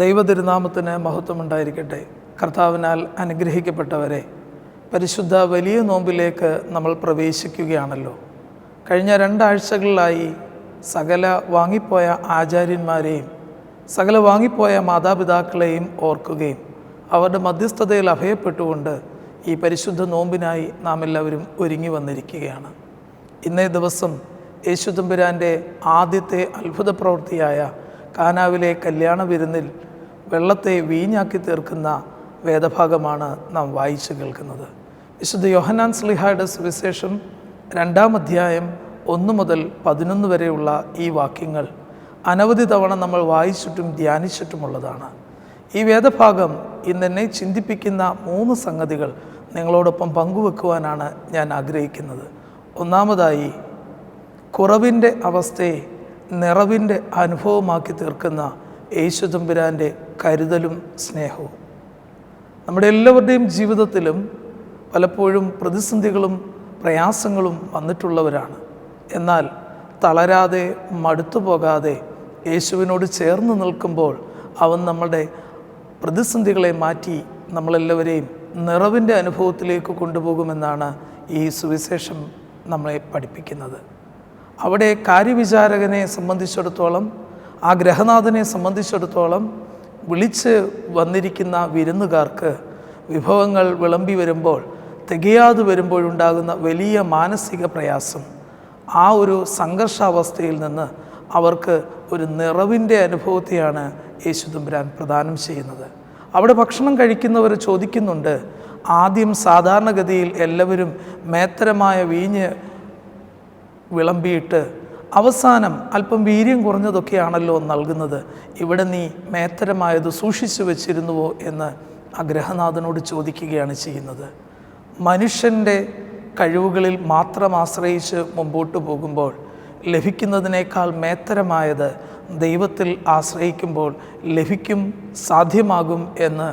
ദൈവതിരുനാമത്തിന് മഹത്വമുണ്ടായിരിക്കട്ടെ. കർത്താവിനാൽ അനുഗ്രഹിക്കപ്പെട്ടവരെ, പരിശുദ്ധ വലിയ നോമ്പിലേക്ക് നമ്മൾ പ്രവേശിക്കുകയാണല്ലോ. കഴിഞ്ഞ 2 ആഴ്ചകളിലായി സകല വാങ്ങിപ്പോയ ആചാര്യന്മാരെയും സകല വാങ്ങിപ്പോയ മാതാപിതാക്കളെയും ഓർക്കുകയും അവരുടെ മധ്യസ്ഥതയിൽ അഭയപ്പെട്ടുകൊണ്ട് ഈ പരിശുദ്ധ നോമ്പിനായി നാം എല്ലാവരും ഒരുങ്ങി വന്നിരിക്കുകയാണ്. ഇന്നേ ദിവസം യേശു തമ്പുരാൻ്റെ ആദ്യത്തെ അത്ഭുത പ്രവൃത്തിയായ കാനാവിലെ കല്യാണ വിരുന്നിൽ വെള്ളത്തെ വീഞ്ഞാക്കി തീർക്കുന്ന വേദഭാഗമാണ് നാം വായിച്ചു കേൾക്കുന്നത്. വിശുദ്ധ യോഹന്നാൻ ശ്ലീഹായുടെ സുവിശേഷം 2-ാം അധ്യായം 1 മുതൽ 11 വരെയുള്ള ഈ വാക്യങ്ങൾ അനവധി തവണ നമ്മൾ വായിച്ചിട്ടും ധ്യാനിച്ചിട്ടുമുള്ളതാണ്. ഈ വേദഭാഗം ഇന്നെന്നെ ചിന്തിപ്പിക്കുന്ന 3 സംഗതികൾ നിങ്ങളോടൊപ്പം പങ്കുവെക്കുവാനാണ് ഞാൻ ആഗ്രഹിക്കുന്നത്. ഒന്നാമതായി, കുറവിൻ്റെ അവസ്ഥയെ നിറവിൻ്റെ അനുഭവമാക്കി തീർക്കുന്ന യേശു തമ്പുരാൻ്റെ കരുതലും സ്നേഹവും. നമ്മുടെ എല്ലാവരുടെയും ജീവിതത്തിലും പലപ്പോഴും പ്രതിസന്ധികളും പ്രയാസങ്ങളും വന്നിട്ടുള്ളവരാണ്. എന്നാൽ തളരാതെ മടുത്തു പോകാതെ യേശുവിനോട് ചേർന്ന് നിൽക്കുമ്പോൾ അവൻ നമ്മുടെ പ്രതിസന്ധികളെ മാറ്റി നമ്മളെല്ലാവരെയും നിറവിൻ്റെ അനുഭവത്തിലേക്ക് കൊണ്ടുപോകുമെന്നാണ് ഈ സുവിശേഷം നമ്മളെ പഠിപ്പിക്കുന്നത്. അവിടെ കാര്യവിചാരകനെ സംബന്ധിച്ചിടത്തോളം, ആ ഗ്രഹനാഥനെ സംബന്ധിച്ചിടത്തോളം വിളിച്ച് വന്നിരിക്കുന്ന വിരുന്നുകാർക്ക് വിഭവങ്ങൾ വിളമ്പി വരുമ്പോൾ തികയാതെ വരുമ്പോഴുണ്ടാകുന്ന വലിയ മാനസിക പ്രയാസം, ആ ഒരു സംഘർഷാവസ്ഥയിൽ നിന്ന് അവർക്ക് ഒരു നിറവിൻ്റെ അനുഭവത്തെയാണ് യേശു തമ്പുരാൻ പ്രദാനം ചെയ്യുന്നത്. അവിടെ ഭക്ഷണം കഴിക്കുന്നവർ ചോദിക്കുന്നുണ്ട്, ആദ്യം സാധാരണഗതിയിൽ എല്ലാവരും മേത്തരമായ വീഞ്ഞ് വിളമ്പിയിട്ട് അവസാനം അല്പം വീര്യം കുറഞ്ഞതൊക്കെയാണല്ലോ നൽകുന്നത്, ഇവിടെ നീ മേത്തരമായത് സൂക്ഷിച്ചു വച്ചിരുന്നുവോ എന്ന് ആ ഗ്രഹനാഥനോട് ചോദിക്കുകയാണ് ചെയ്യുന്നത്. മനുഷ്യൻ്റെ കഴിവുകളിൽ മാത്രം ആശ്രയിച്ച് മുമ്പോട്ട് പോകുമ്പോൾ ലഭിക്കുന്നതിനേക്കാൾ മേത്തരമായത് ദൈവത്തിൽ ആശ്രയിക്കുമ്പോൾ ലഭിക്കും, സാധ്യമാകും എന്ന്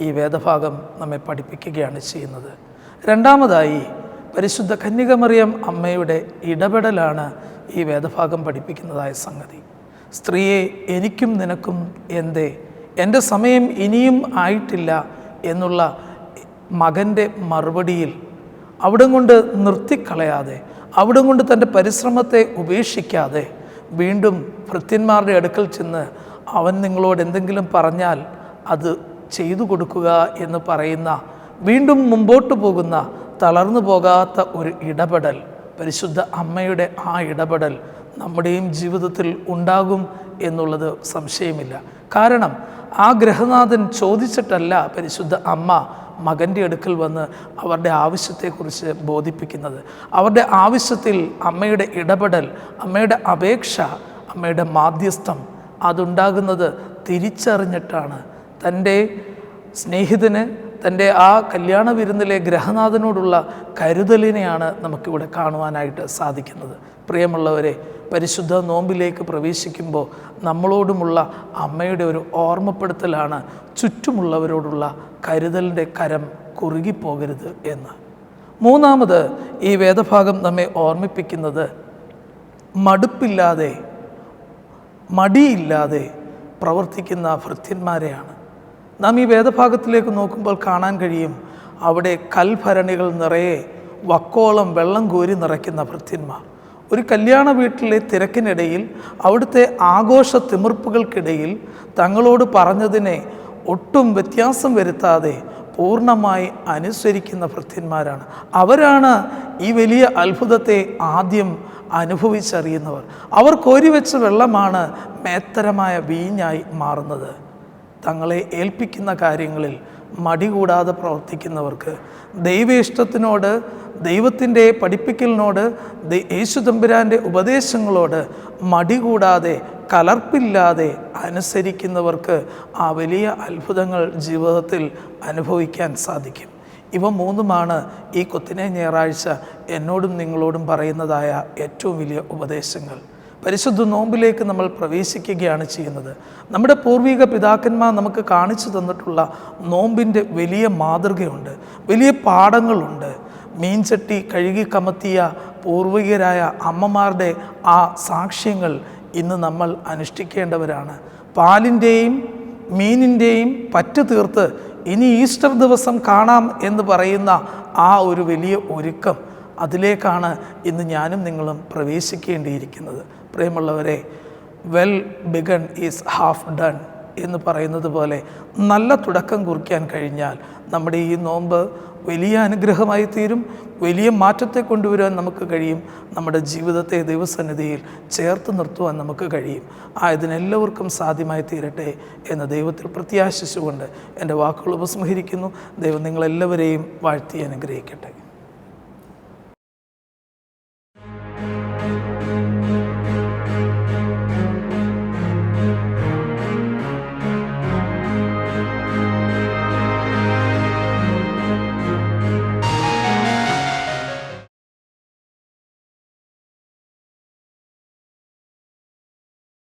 ഈ വേദഭാഗം നമ്മെ പഠിപ്പിക്കുകയാണ് ചെയ്യുന്നത്. രണ്ടാമതായി, പരിശുദ്ധ കന്യകമറിയം അമ്മയുടെ ഇടപെടലാണ് ഈ വേദഭാഗം പഠിപ്പിക്കുന്നതായ സംഗതി. സ്ത്രീയെ, എനിക്കും നിനക്കും എന്തേ, എൻ്റെ സമയം ഇനിയും ആയിട്ടില്ല എന്നുള്ള മകൻ്റെ മറുപടിയിൽ അവിടം കൊണ്ട് നിർത്തിക്കളയാതെ, അവിടം കൊണ്ട് തൻ്റെ പരിശ്രമത്തെ ഉപേക്ഷിക്കാതെ വീണ്ടും ഭൃത്യന്മാരുടെ അടുക്കൽ ചെന്ന് അവൻ നിങ്ങളോട് എന്തെങ്കിലും പറഞ്ഞാൽ അത് ചെയ്തു കൊടുക്കുക എന്ന് പറയുന്ന, വീണ്ടും മുമ്പോട്ട് പോകുന്ന, തളർന്നു പോകാത്ത ഒരു ഇടപെടൽ, പരിശുദ്ധ അമ്മയുടെ ആ ഇടപെടൽ നമ്മുടെയും ജീവിതത്തിൽ ഉണ്ടാകും എന്നുള്ളത് സംശയമില്ല. കാരണം ആ ഗ്രഹനാഥൻ ചോദിച്ചിട്ടല്ല പരിശുദ്ധ അമ്മ മകൻ്റെ അടുക്കൽ വന്ന് അവരുടെ ആവശ്യത്തെക്കുറിച്ച് ബോധിപ്പിക്കുന്നത്. അവരുടെ ആവശ്യത്തിൽ അമ്മയുടെ ഇടപെടൽ, അമ്മയുടെ അപേക്ഷ, അമ്മയുടെ മാധ്യസ്ഥം അതുണ്ടാകുന്നത് തിരിച്ചറിഞ്ഞിട്ടാണ്. തൻ്റെ സ്നേഹിതന്, തൻ്റെ ആ കല്യാണ വിരുന്നിലെ ഗ്രഹനാഥനോടുള്ള കരുതലിനെയാണ് നമുക്കിവിടെ കാണുവാനായിട്ട് സാധിക്കുന്നത്. പ്രിയമുള്ളവരെ, പരിശുദ്ധ നോമ്പിലേക്ക് പ്രവേശിക്കുമ്പോൾ നമ്മളോടുമുള്ള അമ്മയുടെ ഒരു ഓർമ്മപ്പെടുത്തലാണ് ചുറ്റുമുള്ളവരോടുള്ള കരുതലിൻ്റെ കരം കുറുകിപ്പോകരുത് എന്ന്. മൂന്നാമത്, ഈ വേദഭാഗം നമ്മെ ഓർമ്മിപ്പിക്കുന്നത് മടുപ്പില്ലാതെ, മടിയില്ലാതെ പ്രവർത്തിക്കുന്ന ഭൃത്യന്മാരെയാണ്. നാം ഈ വേദഭാഗത്തിലേക്ക് നോക്കുമ്പോൾ കാണാൻ കഴിയും, അവിടെ കൽഭരണികൾ നിറയെ വക്കോളം വെള്ളം കോരി നിറയ്ക്കുന്ന ഭൃത്യന്മാർ. ഒരു കല്യാണ വീട്ടിലെ തിരക്കിനിടയിൽ, അവിടുത്തെ ആഘോഷ തിമിർപ്പുകൾക്കിടയിൽ തങ്ങളോട് പറഞ്ഞതിനെ ഒട്ടും വ്യത്യാസം വരുത്താതെ പൂർണ്ണമായി അനുസരിക്കുന്ന ഭൃത്യന്മാരാണ്. അവരാണ് ഈ വലിയ അത്ഭുതത്തെ ആദ്യം അനുഭവിച്ചറിയുന്നവർ. അവർ കോരിവെച്ച വെള്ളമാണ് മേത്തരമായ വീഞ്ഞായി മാറുന്നത്. തങ്ങളെ ഏൽപ്പിക്കുന്ന കാര്യങ്ങളിൽ മടി കൂടാതെ പ്രവർത്തിക്കുന്നവർക്ക്, ദൈവ ഇഷ്ടത്തിനോട്, ദൈവത്തിൻ്റെ പഠിപ്പിക്കലിനോട്, യേശു തമ്പുരാൻ്റെ ഉപദേശങ്ങളോട് മടി കൂടാതെ, കലർപ്പില്ലാതെ അനുസരിക്കുന്നവർക്ക് ആ വലിയ അത്ഭുതങ്ങൾ ജീവിതത്തിൽ അനുഭവിക്കാൻ സാധിക്കും. ഇവ 3ഉമാണ് ഈ കൊത്തിനെ ഞായറാഴ്ച എന്നോടും നിങ്ങളോടും പറയുന്നതായ ഏറ്റവും വലിയ ഉപദേശങ്ങൾ. പരിശുദ്ധ നോമ്പിലേക്ക് നമ്മൾ പ്രവേശിക്കുകയാണ് ചെയ്യുന്നത്. നമ്മുടെ പൂർവിക പിതാക്കന്മാർ നമുക്ക് കാണിച്ചു തന്നിട്ടുള്ള നോമ്പിൻ്റെ വലിയ മാതൃകയുണ്ട്, വലിയ പാഠങ്ങളുണ്ട്. മീൻചട്ടി കഴുകി കമത്തിയ പൂർവികരായ അമ്മമാരുടെ ആ സാക്ഷ്യങ്ങൾ ഇന്ന് നമ്മൾ അനുഷ്ഠിക്കേണ്ടവരാണ്. പാലിൻ്റെയും മീനിൻ്റെയും പറ്റ് തീർത്ത് ഇനി ഈസ്റ്റർ ദിവസം കാണാം എന്ന് പറയുന്ന ആ ഒരു വലിയ ഒരുക്കം, അതിലേക്കാണ് ഇന്ന് ഞാനും നിങ്ങളും പ്രവേശിക്കേണ്ടിയിരിക്കുന്നത്. പ്രിയമുള്ളവരെ, well begun is half done എന്ന് പറയുന്നത് പോലെ നല്ല തുടക്കം കുറിക്കാൻ കഴിഞ്ഞാൽ നമ്മുടെ ഈ നോമ്പ് വലിയ അനുഗ്രഹമായി തീരും. വലിയ മാറ്റത്തെ കൊണ്ടുവരാൻ നമുക്ക് കഴിയും. നമ്മുടെ ജീവിതത്തെ ദൈവസന്നിധിയിൽ ചേർത്ത് നിർത്തുവാൻ നമുക്ക് കഴിയും. ആയതിനെല്ലാവർക്കും സാധ്യമായി തീരട്ടെ എന്ന് ദൈവത്തിൽ പ്രത്യാശിച്ചുകൊണ്ട് എൻ്റെ വാക്കുകൾ ഉപസംഹരിക്കുന്നു. ദൈവം നിങ്ങളെല്ലാവരെയും വാഴ്ത്തി അനുഗ്രഹിക്കട്ടെ.